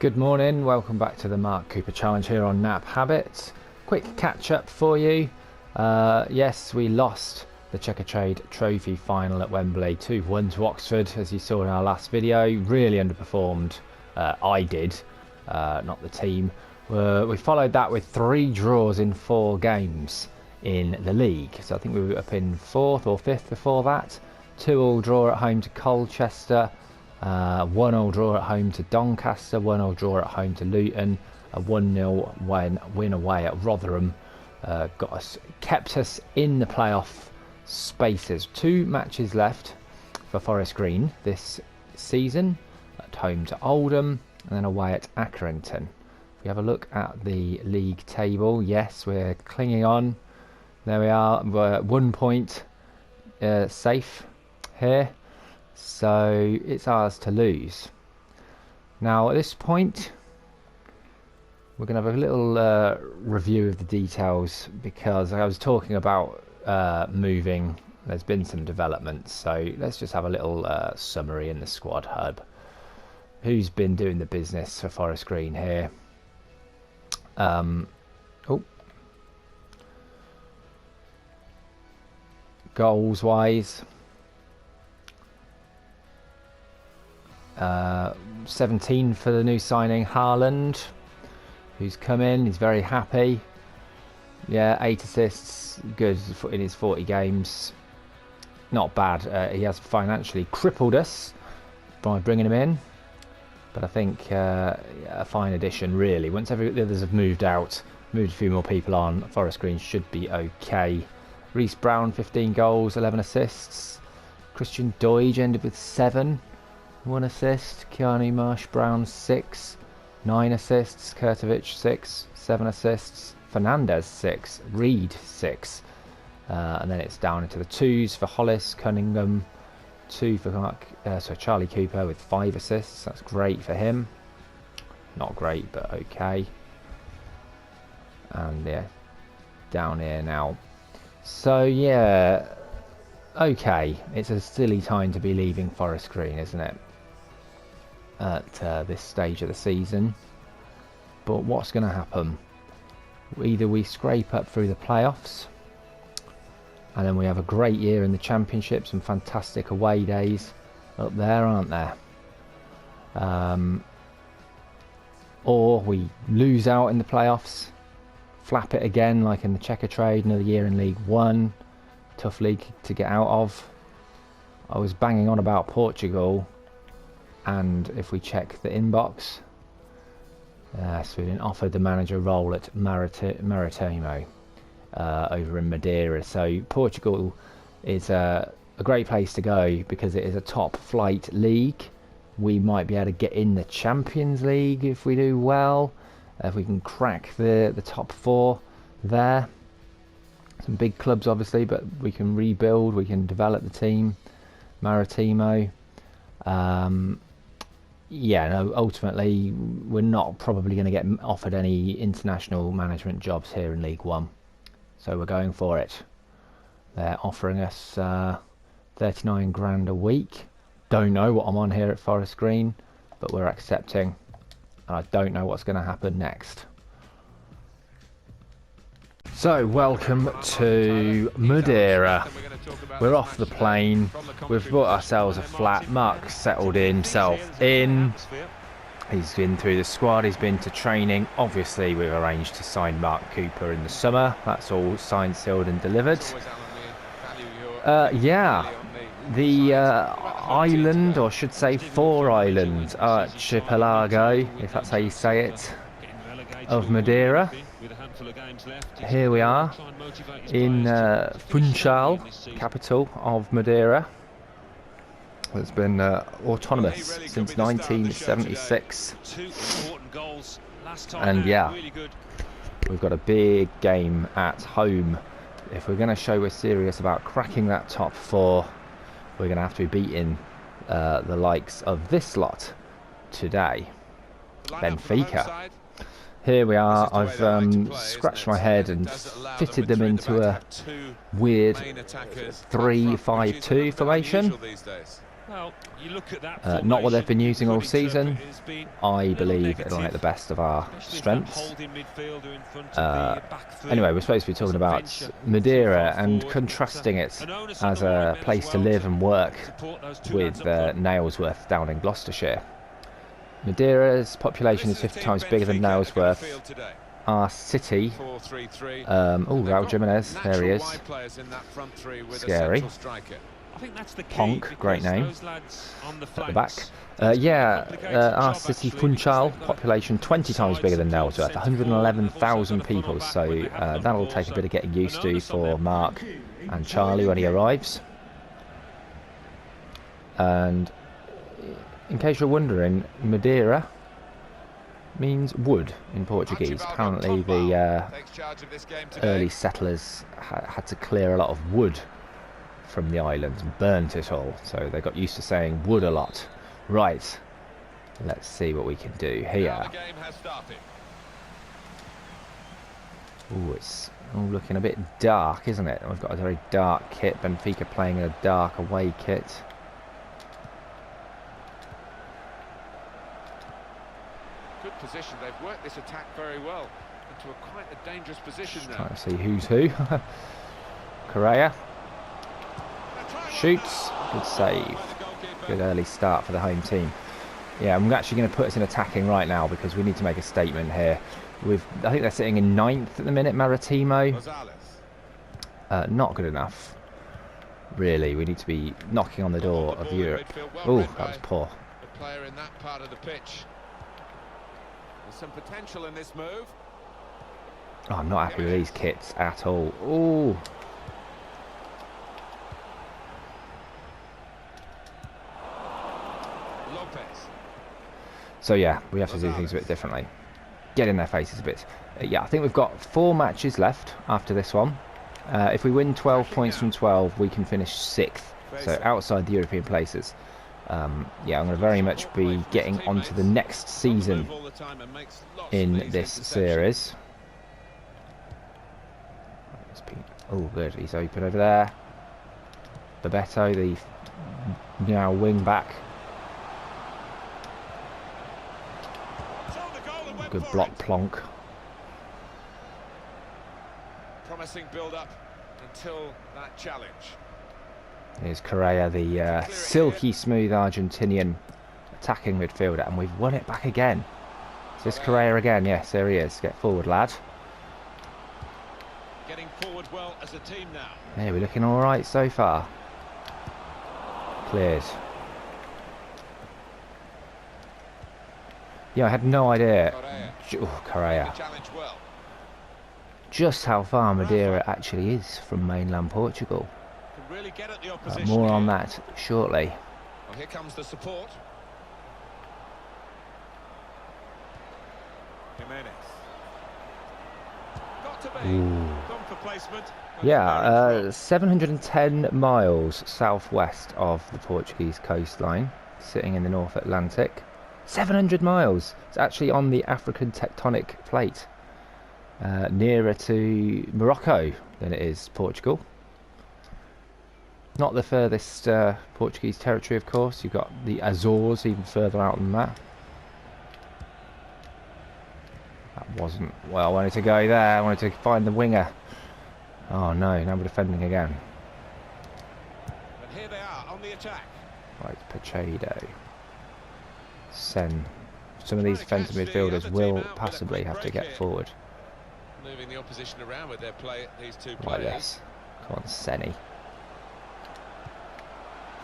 Good morning, welcome back to the Mark Cooper Challenge here on Nap Habits. Quick catch up for you. Yes, we lost the Checkatrade Trophy final at Wembley 2-1 to Oxford, as you saw in our last video. Really underperformed. I did, not the team. We followed that with 3 draws in 4 games in the league. So I think we were up in 4th or 5th before that. 2-2 draw at home to Colchester. 1-1 draw at home to Doncaster, 1-1 draw at home to Luton, a 1-0 win away at Rotherham kept us in the playoff spaces. 2 matches left for Forest Green this season, at home to Oldham and then away at Accrington. If we have a look at the league table, yes, we're clinging on. There we are, we're 1 point safe here. So it's ours to lose. Now at this point we're going to have a little review of the details, because I was talking about moving. There's been some developments, so let's just have a little summary in the squad hub. Who's been doing the business for Forest Green here? Goals wise, 17 for the new signing Haaland, who's come in. He's very happy. Yeah, 8 assists, good in his 40 games. Not bad. He has financially crippled us by bringing him in, but I think a fine addition really. Once the others have moved out, moved a few more people on, Forest Green should be okay. Reece Brown, 15 goals, 11 assists. Christian Doige ended with 7. 1 assist. Keanu Marsh-Brown 6, 9 assists. Kurtovic 6, 7 assists. Fernandez 6, Reed 6, and then it's down into the 2s for Hollis, Cunningham 2 for Charlie Cooper with 5 assists. That's great for him. Not great, but okay. And yeah, down here now. So yeah, okay. It's a silly time to be leaving Forest Green, isn't it? At this stage of the season, but what's going to happen? Either we scrape up through the playoffs and then we have a great year in the championship, some fantastic away days up there, aren't there? Or we lose out in the playoffs, flap it again like in the Checkatrade, another year in League One, tough league to get out of. I was banging on about Portugal. And if we check the inbox, so we've been offered the manager role at Martimo over in Madeira. So Portugal is a great place to go because it is a top flight league. We might be able to get in the Champions League if we do well, if we can crack the top 4 there. Some big clubs obviously, but we can rebuild, we can develop the team. Martimo. Yeah, no, ultimately we're not probably going to get offered any international management jobs here in League One, so we're going for it. They're offering us 39 grand a week. Don't know what I'm on here at Forest Green, but we're accepting, and I don't know what's going to happen next. So welcome to Madeira. We're off the plane. We've bought ourselves a flat. Mark's settled himself in. He's been through the squad. He's been to training. Obviously, we've arranged to sign Mark Cooper in the summer. That's all signed, sealed and delivered. Yeah, the island, or should say 4 island archipelago, if that's how you say it, of Madeira. Here we are in Funchal, capital of Madeira. It's been autonomous since 1976, and yeah, we've got a big game at home. If we're going to show we're serious about cracking that top 4, we're going to have to be beating the likes of this lot today. Benfica. Here we are. I've scratched my head and fitted them into a weird 3-5-2 formation. Well, you look at that not what they've been using all season. I believe it'll make the best of our strengths. Anyway, we're supposed to be talking about Madeira and contrasting it as a place to live and work with Nailsworth down in Gloucestershire. Madeira's population is 50 times bigger than Nailsworth. Our city, Raul Jimenez, there he is. Scary. Ponk, great name. At the back. Our city, Funchal, population 20 times bigger than Nailsworth, 111,000 people. So that'll take a bit of getting used to for Mark and Charlie when he arrives. And in case you're wondering, Madeira means wood in Portuguese. Apparently the early settlers had to clear a lot of wood from the island and burnt it all, so they got used to saying wood a lot. Right, let's see what we can do here. Ooh, it's all looking a bit dark, isn't it? We've got a very dark kit. Benfica playing in a dark away kit. Good position. They've worked this attack very well into quite a dangerous position now. Trying to see who's who. Correa shoots. Good save. Good early start for the home team. Yeah, I'm actually going to put us in attacking right now because we need to make a statement here. I think they're sitting in 9th at the minute, Martimo. Not good enough. Really, we need to be knocking on the door of Europe. Oh, that was poor. The player in that part of the pitch. There's some potential in this move. Oh, I'm not happy with these kits at all. Oh. So yeah, we have to do things a bit differently. Get in their faces a bit. Yeah, I think we've got 4 matches left after this one. If we win 12 points from 12, we can finish 6th. So outside the European places. Yeah, I'm going to very much be getting onto the next season in this series. Oh, good. He's open over there. Bebeto, the now wing back. Good block plonk. Promising build-up until that challenge. Here's Correa, the silky smooth Argentinian attacking midfielder, and we've won it back again. Is this Correa again? Yes, there he is. Get forward, lad. Getting forward well as a team now. Yeah, we're looking all right so far. Cleared. Yeah, I had no idea. Correa. Just how far Madeira actually is from mainland Portugal. More on that shortly. Well, here comes the support. Yeah, 710 miles southwest of the Portuguese coastline, sitting in the North Atlantic. 700 miles. It's actually on the African tectonic plate, nearer to Morocco than it is Portugal. Not the furthest Portuguese territory, of course. You've got the Azores even further out than that. That wasn't well. I wanted to go there. I wanted to find the winger. Oh no, now we're defending again. And here they are on the attack. Right, Pacheco. Sen. Some of these defensive midfielders will possibly have to get forward. Moving the opposition around with their play, these two Like players. this. Come on, Senny.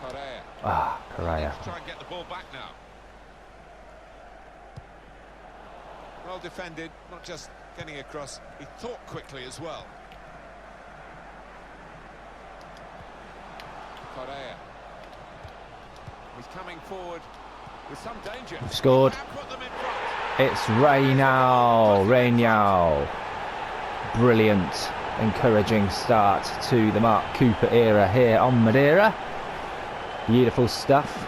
Correa. Ah, Correa. Try and get the ball back now. Well defended, not just getting across, he thought quickly as well. Correa. He's coming forward with some danger. We've scored. It's Reynal. Brilliant, encouraging start to the Mark Cooper era here on Madeira. Beautiful stuff.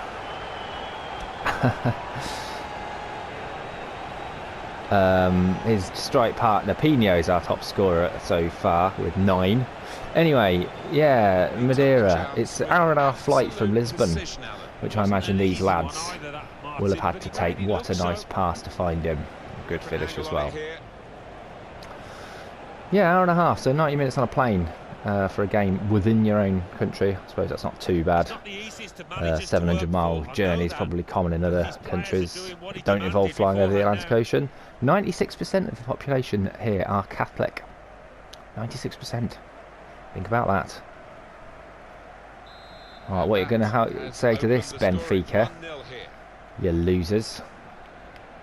His strike partner Pino is our top scorer so far with 9. Anyway, yeah, Madeira. It's an hour and a half flight from Lisbon. which I imagine these lads will have had to take. What a nice pass to find him. Good finish as well. Yeah, hour and a half, so 90 minutes on a plane for a game within your own country. I suppose that's not too bad. 700-mile journey is probably common in other countries that don't involve flying over the Atlantic Ocean. 96% of the population here are Catholic. 96%. Think about that. Alright, what are you going to say to this, Benfica? You losers.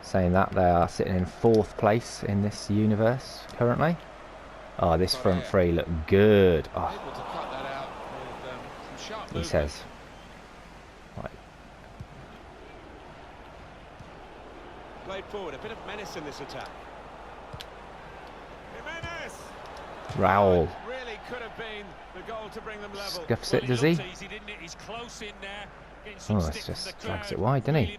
Saying that, they are sitting in 4th place in this universe currently. Oh, this front three look good. Oh. He says. Right. Played forward, a bit of menace in this attack. Raul. Really could have been the goal to bring them level. Scuffs it, does he? He's close in there. Oh, it's just drags it wide, doesn't he?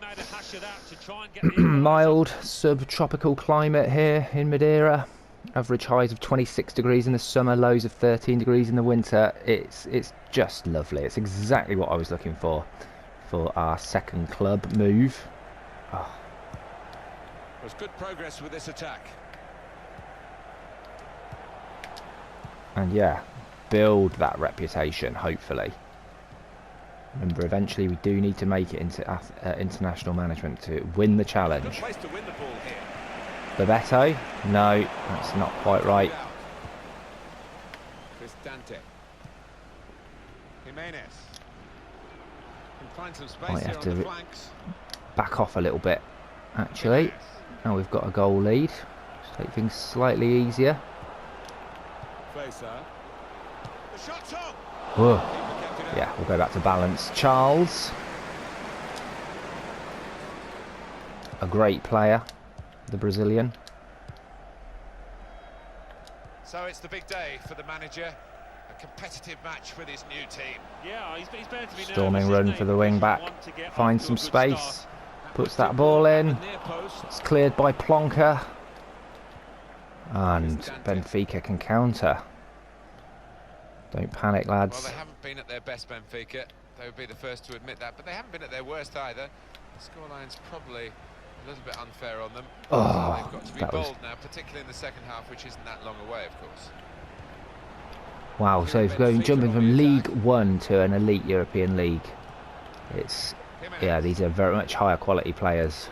Mild subtropical climate here in Madeira. Average highs of 26 degrees in the summer, lows of 13 degrees in the winter. It's just lovely. It's exactly what I was looking for our second club move. Oh. There's good progress with this attack. And yeah, build that reputation, hopefully. Remember, eventually we do need to make it into international management to win the challenge. Good place to win the ball here. Bebeto? No, that's not quite right. Might have to back off a little bit, actually. Now we've got a goal lead. Just take things slightly easier. Whoa. Yeah, we'll go back to balance. Charles. A great player, the Brazilian. So it's the big day for the manager. A competitive match with his new team. Yeah, he's bound to be storming run for the wing back. Finds some space. Puts that ball in. It's cleared by Plonker. And Benfica can counter. Don't panic, lads. Well, they haven't been at their best, Benfica. They would be the first to admit that. But they haven't been at their worst either. The scoreline's probably a little bit unfair on them. Oh, so they've got to be bold now, particularly in the second half, which isn't that long away, of course. Wow, so we're going jumping from League One to an elite European league. Yeah, these are very much higher quality players.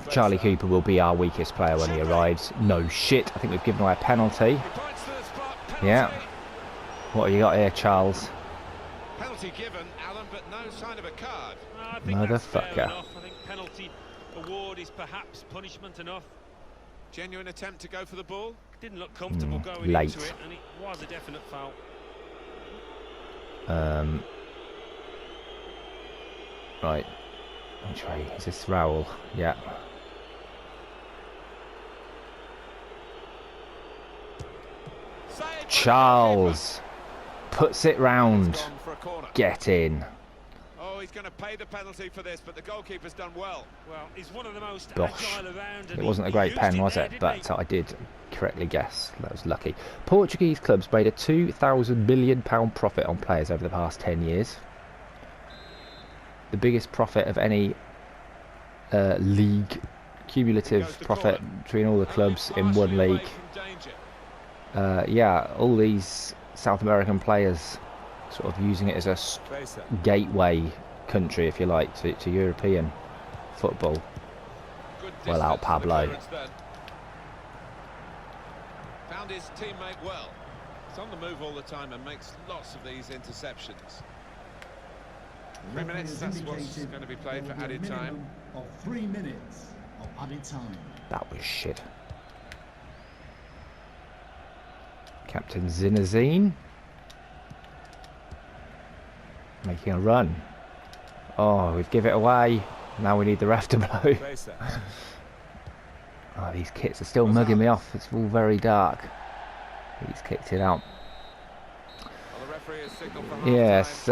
Charlie Cooper will be our weakest player when he arrives. No shit, I think we've given away a penalty. Yeah. What have you got here, Charles? Penalty given, Alan, but no sign of a card. Motherfucker. I think penalty award is perhaps punishment enough. Genuine attempt to go for the ball. Didn't look comfortable going late. into it, and it was a definite foul. Right. Which way? Is this Raul? Yeah. Charles puts it round. Get in. Oh, he's going to pay the penalty for this, but the goalkeeper's done well. Well, he's one of the most Gosh. agile around. It wasn't a great pen, was it? But I did correctly guess. That was lucky. Portuguese clubs made a £2,000 million profit on players over the past 10 years. The biggest profit of any league, cumulative profit between all the clubs in one league. Yeah, all these South American players sort of using it as a gateway country, if you like, to European football. Well out, Pablo. Found his teammate well. He's on the move all the time and makes lots of these interceptions. 3 minutes, that's what's going to be played for added time. Of 3 minutes of added time. That was shit. Captain Zinazine making a run. Oh, we've given it away. Now we need the ref to blow. Oh, these kits are still mugging me off. It's all very dark. He's kicked it out. Yes,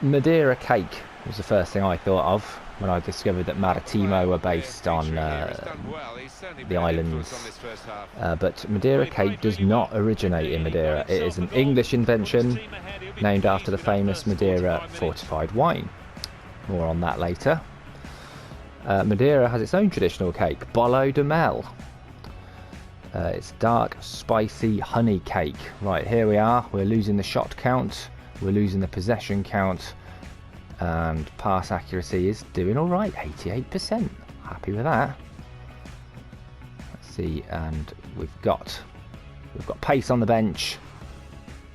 Madeira cake was the first thing I thought of. when I discovered that Martimo were based on the islands. But Madeira cake does not originate in Madeira. It is an English invention named after the famous Madeira fortified wine. More on that later. Madeira has its own traditional cake, Bolo de Mel. It's dark, spicy honey cake. Right, here we are. We're losing the shot count. We're losing the possession count. And pass accuracy is doing all right, 88%. Happy with that. Let's see, and we've got pace on the bench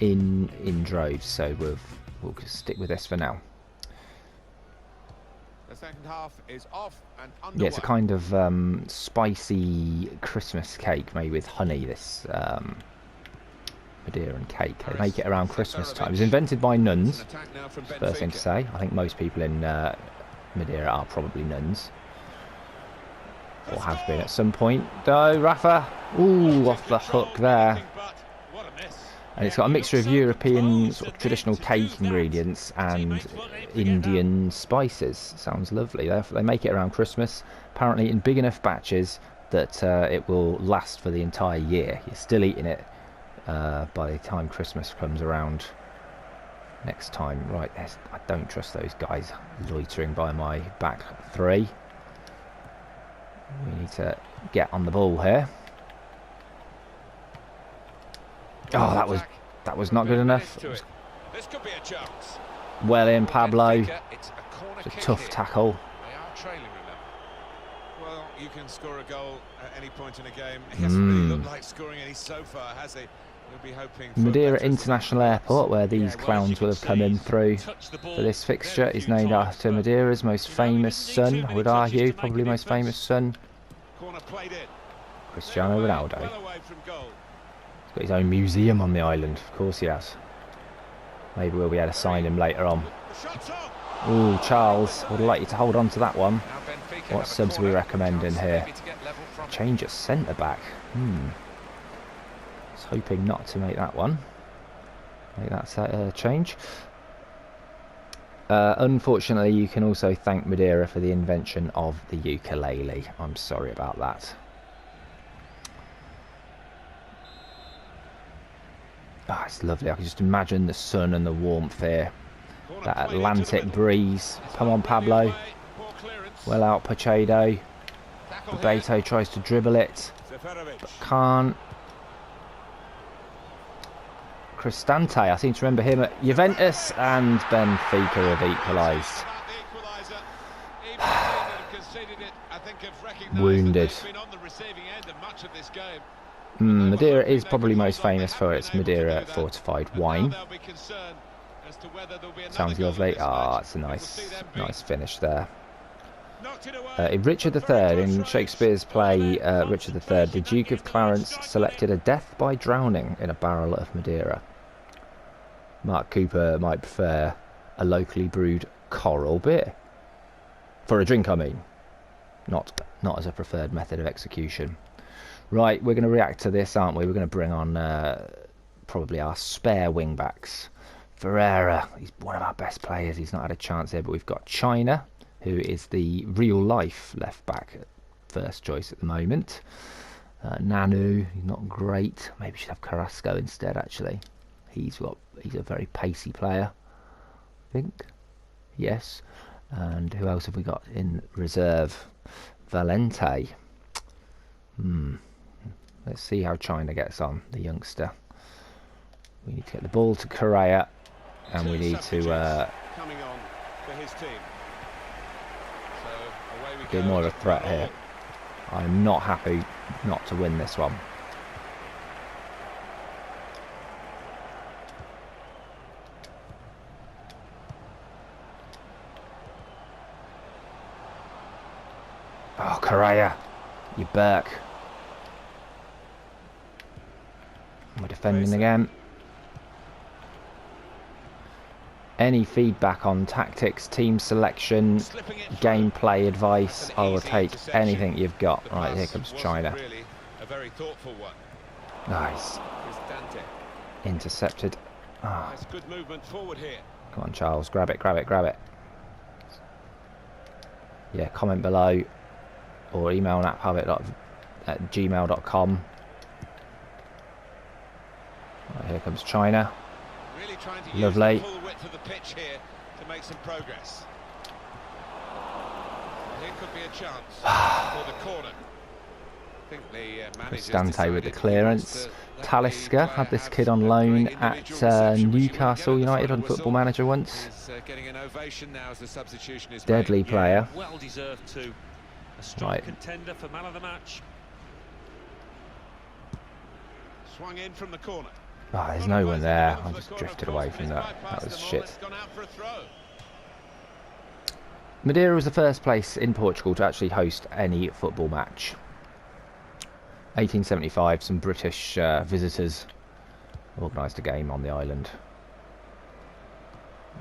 in droves, so we'll stick with this for now. The second half is off and underway. Yeah, it's a kind of spicy Christmas cake made with honey. This Maderian cake. They make it around Christmas time. It was invented by nuns. First thing to say. I think most people in Madeira are probably nuns, or have been at some point. Oh, Rafa! Ooh, off the hook there. And it's got a mixture of European sort of traditional cake ingredients and Indian spices. Sounds lovely. They make it around Christmas, apparently in big enough batches that it will last for the entire year. You're still eating it by the time Christmas comes around next time. Right, I don't trust those guys loitering by my back three. We need to get on the ball here. Oh, that was not good enough. This could be a chance. Well in, Pablo. It's It's a tough tackle. They are trailing, remember. Well, you can score a goal at any point in a game. He hasn't really looked like scoring any so far, has he? We'll be hoping for Madeira International Airport, where these clowns will have come in through for this fixture, is named after Madeira's most famous son. I would argue, probably most famous son, corner played in. Cristiano Ronaldo. Well away from goal. He's got his own museum on the island. Of course he has. Maybe we'll be able to sign him later on. The shot's on. Ooh, Charles, would like you to hold on to that one. Now Benfica What have a subs are we corner. recommending Chance here? maybe to get level from Change at centre back. Was hoping not to make that one. Make that change. Unfortunately, you can also thank Madeira for the invention of the ukulele. I'm sorry about that. Ah, it's lovely. I can just imagine the sun and the warmth here. corner That played into the Atlantic middle. breeze. Come on, This Pablo. way, poor clearance. Well out, Pacheco. Tackle here. Bebeto tries to dribble it. Seferovic. Can't. Cristante, I seem to remember him at Juventus, and Benfica have equalised. Wounded. Madeira is probably most famous for its Madeira fortified wine. Sounds lovely. Ah, it's a nice finish there. In Richard III, in Shakespeare's play Richard III, the Duke of Clarence selected a death by drowning in a barrel of Madeira. Mark Cooper might prefer a locally brewed coral beer. For a drink, I mean. Not as a preferred method of execution. Right, we're going to react to this, aren't we? We're going to bring on probably our spare wing-backs. Ferreira, he's one of our best players. He's not had a chance here, but we've got China, who is the real-life left-back first choice at the moment. Nanu, he's not great. Maybe we should have Carrasco instead, actually. He's a very pacey player, I think. Yes. And who else have we got in reserve? Valente. Let's see how China gets on, the youngster. We need to get the ball to Correa, and we need to coming on for his team. So away we be go. more of a threat here. I'm not happy not to win this one. Oh, Correa, you Burke. We're defending again. Any feedback on tactics, team selection, gameplay advice, I will take anything you've got. Right, here comes China. Really a very thoughtful one. Nice. Cristante. Intercepted. Ah, Nice, good movement forward here. come on, Charles. Grab it, grab it, grab it. yeah, comment below or email naphabit@gmail.com. Right, here comes China. Really trying to Lovely. use the full width of the pitch here to make some progress. Here could be a chance for the corner. I think the Cristante with the clearance. Talisca had this kid on loan at Newcastle United on Football Manager once. Getting an ovation now as the substitution is Deadly made. player. Well deserved too. A strong contender for man of the match. Swung in from the corner. Oh, there's no one there. I just drifted away from that. That was shit. Madeira was the first place in Portugal to actually host any football match. 1875, some British visitors organised a game on the island.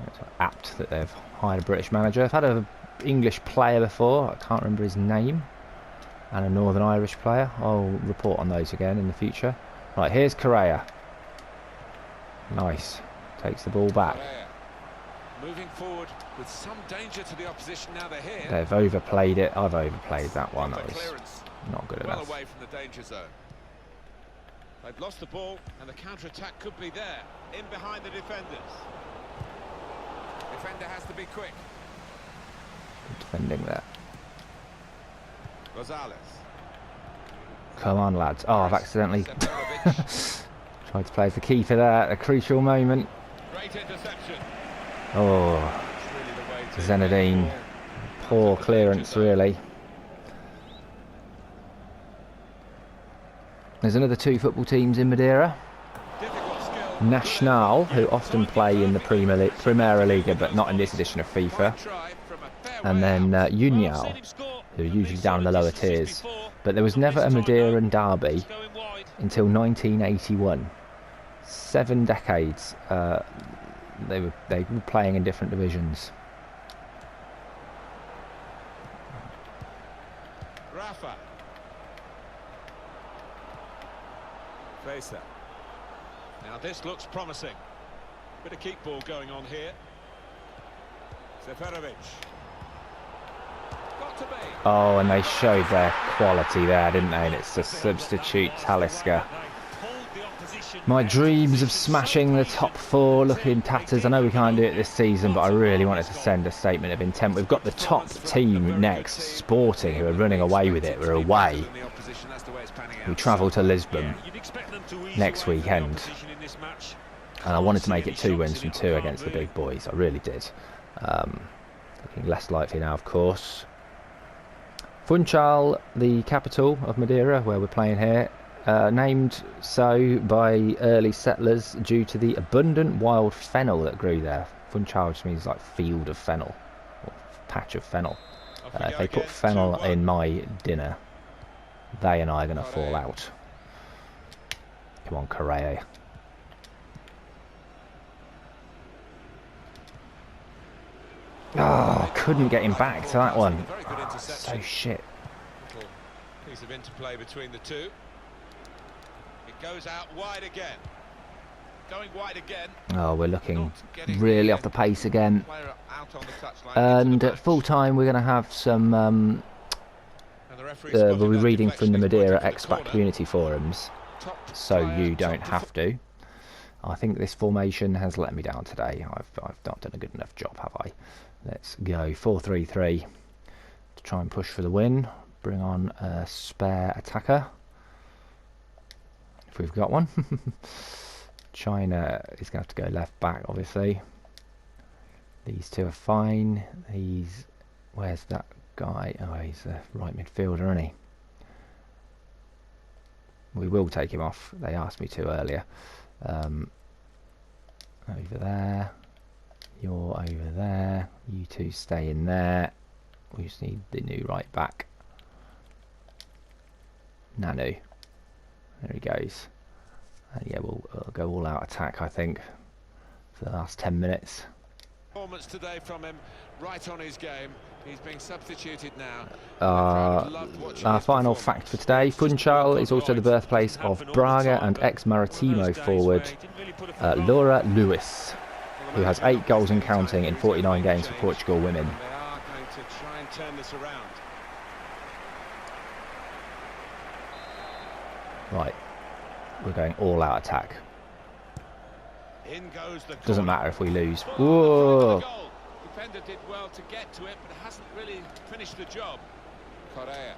It's apt that they've hired a British manager. I've had an English player before, I can't remember his name, and a Northern Irish player. I'll report on those again in the future. Right, here's Correa. Nice. Takes the ball back. Moving forward with some danger to the opposition now they're here. They've overplayed it. I've overplayed that one. That was not good enough. Well away from the danger zone. They've lost the ball and the counter-attack could be there. In behind the defenders. Defender has to be quick. Good defending there. Gonzalez. Come on, lads. Oh, I've accidentally tried to play as the keeper there at a crucial moment. Great interception. Oh, Zenedine. Poor clearance, really. There's another two football teams in Madeira. Nacional, who often play in the Primera Liga, but not in this edition of FIFA. And then Unial, who are usually down in the lower tiers. But there was never a Maderian derby until 1981. 7 decades they were playing in different divisions. Rafa. Facer. Now this looks promising. Bit of keep ball going on here. Seferovic. Got to be. Oh, and they showed their quality there, didn't they? And it's the substitute Talisca. My dreams of smashing the top 4 look in tatters. I know we can't do it this season, but I really wanted to send a statement of intent. We've got the top team next, Sporting, who are running away with it. We're away. We travel to Lisbon next weekend. And I wanted to make it 2 wins from 2 against the big boys. I really did. Looking less likely now, of course. Funchal, the capital of Madeira, where we're playing here, named so by early settlers due to the abundant wild fennel that grew there. Funchal just means like field of fennel, or patch of fennel. If they put fennel in my dinner, they and I are going to fall out. Come on, Correa. Oh, couldn't get him back to that one. Oh, so shit. Little piece of interplay between the two. It goes out wide again. Going wide again. Oh, we're looking really off the pace again. And at full time, we're going to have some. We'll be reading from the Madeira expat community forums, so you don't have to. I think this formation has let me down today. I've not done a good enough job, have I? Let's go 4-3-3 to try and push for the win. Bring on a spare attacker, if we've got one. China is going to have to go left back, obviously. These two are fine. Where's that guy? Oh, he's a right midfielder, isn't he? We will take him off. They asked me to earlier. Over there. You're over there. You two stay in there. We just need the new right back. Nanu. There he goes. And yeah, we'll go all out attack, I think, for the last 10 minutes. Performance today from him, right on his game. He's being substituted now. Our final fact for today: Funchal is also the birthplace of Braga and ex-Martimo forward Laura Lewis, who has 8 goals and counting in 49 games for Portugal women. They are going to try and and turn this around. Right, we're going all out attack. In goes the Doesn't corner. matter if we lose. Whoa! Whoa! Defender did well to get to it, but hasn't really finished the job. Correa.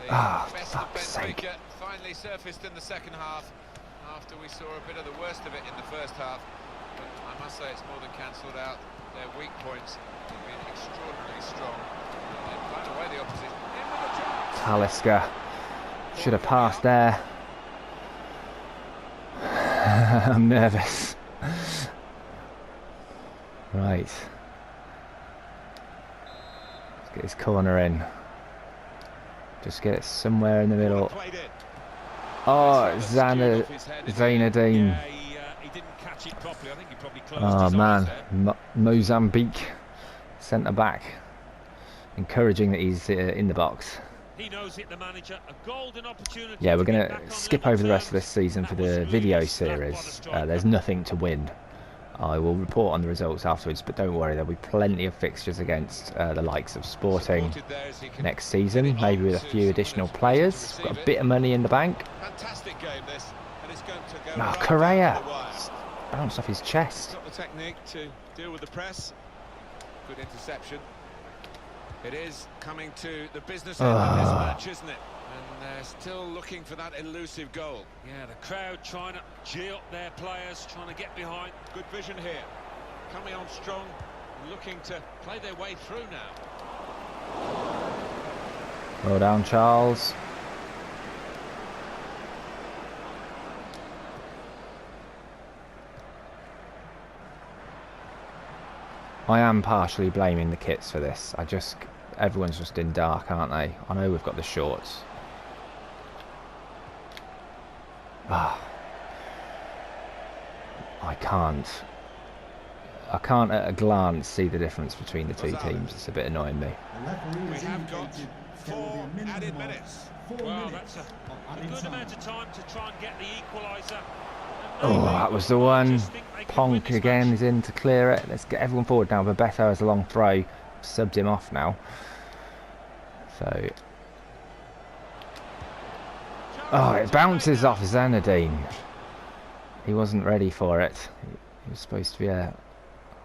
The Ah, best of fuck's sake. Benfica finally surfaced in the second half after we saw a bit of the worst of it in the first half. But I must say it's more than cancelled out their weak points. They've been extraordinarily strong. They've blown away the opposition. In with a chance. Talisker should have passed there. I'm nervous. Right. Let's get his corner in. Just get it somewhere in the middle. Played it. Oh, Zainadine. Zainadine. He didn't catch it properly. I think he probably closed Oh his man, eyes there. Mozambique centre back. Encouraging that he's in the box. He knows it, the manager. A golden opportunity. Yeah, we're to going get back to on skip level over the rest of terms. this season for That was the video really struck by the series. striker. There's nothing to win. I will report on the results afterwards, but don't worry, there'll be plenty of fixtures against the likes of Sporting next season, maybe with a few additional players. Got a bit of money in the bank. Fantastic game this, and it's going to go Oh, right Correa down to the wire. bounced off his chest. Got the technique to deal with the press. Good interception. It is coming to the business end of this match, isn't it? And they're still looking for that elusive goal. Yeah, the crowd trying to gee up their players, trying to get behind. Good vision here. Coming on strong, looking to play their way through now. Well done, Charles. I am partially blaming the kits for this. Everyone's just in dark, aren't they? I know we've got the shorts. I can't at a glance see the difference between the two teams. It's a bit annoying me. The referee We has have got indicated there will be 4 a minimum added of minutes. 4 Well, minutes that's of a added good time. amount of time to try and get the equaliser. Oh, that was the one. Ponk again is in to clear it. Let's get everyone forward now. Bebeto has a long throw. Subbed him off now. So... Oh, it bounces off Zainadine. He wasn't ready for it. He was supposed to be a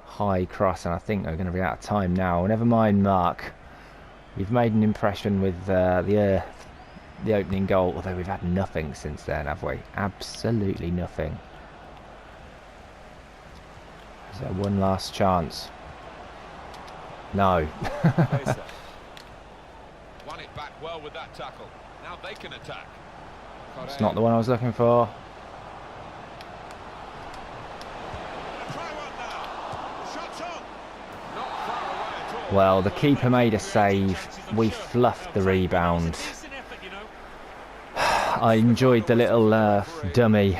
high cross, and I think they're going to be out of time now. Never mind, Mark. We've made an impression with the opening goal, although we've had nothing since then, have we? Absolutely nothing. Is there one last chance? No. Won it back well with that tackle. Now they can attack. It's not the one I was looking for. Try one now. Shots on. Not far away at all. Well, the keeper made a save. We fluffed the rebound. I enjoyed the little dummy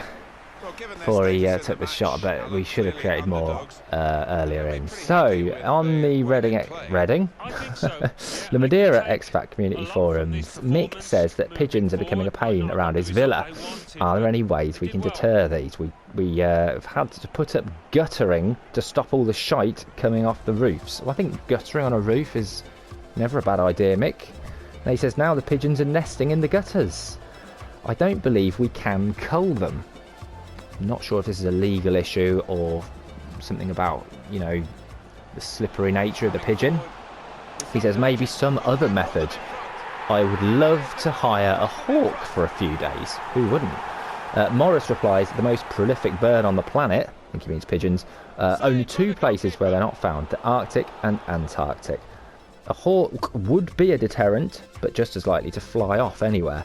Well, given their before he status in took the match, shot, but they we look should have clearly created more underdogs. earlier They've in. been pretty happy So, with on the the way they Reading, play. Reading? I think so. Yeah, The they Madeira can take expat community a lot from forums, this Mick performance says that moving pigeons are becoming a forward, pain but not around the his result villa. they wanted, Are there but any ways we did can well. deter these? We have had to put up guttering to stop all the shite coming off the roofs. Well, I think guttering on a roof is never a bad idea, Mick. And he says now the pigeons are nesting in the gutters. I don't believe we can cull them. I'm not sure if this is a legal issue or something about, you know, the slippery nature of the pigeon. He says maybe some other method. I would love to hire a hawk for a few days. Who wouldn't? Morris replies, the most prolific bird on the planet, I think he means pigeons, only 2 places where they're not found, the Arctic and Antarctic. A hawk would be a deterrent, but just as likely to fly off anywhere.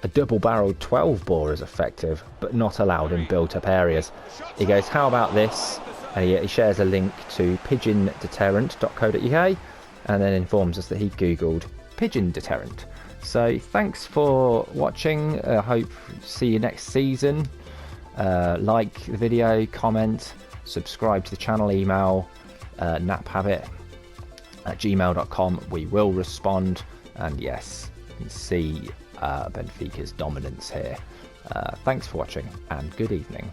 A double-barreled 12-bore is effective, but not allowed in built-up areas. He goes, how about this? And he shares a link to pigeondeterrent.co.uk and then informs us that he googled pigeon deterrent. So thanks for watching. I hope to see you next season. Like the video, comment, subscribe to the channel, email naphabit@gmail.com. We will respond, and yes, you can see Benfica's dominance here. Thanks for watching and good evening.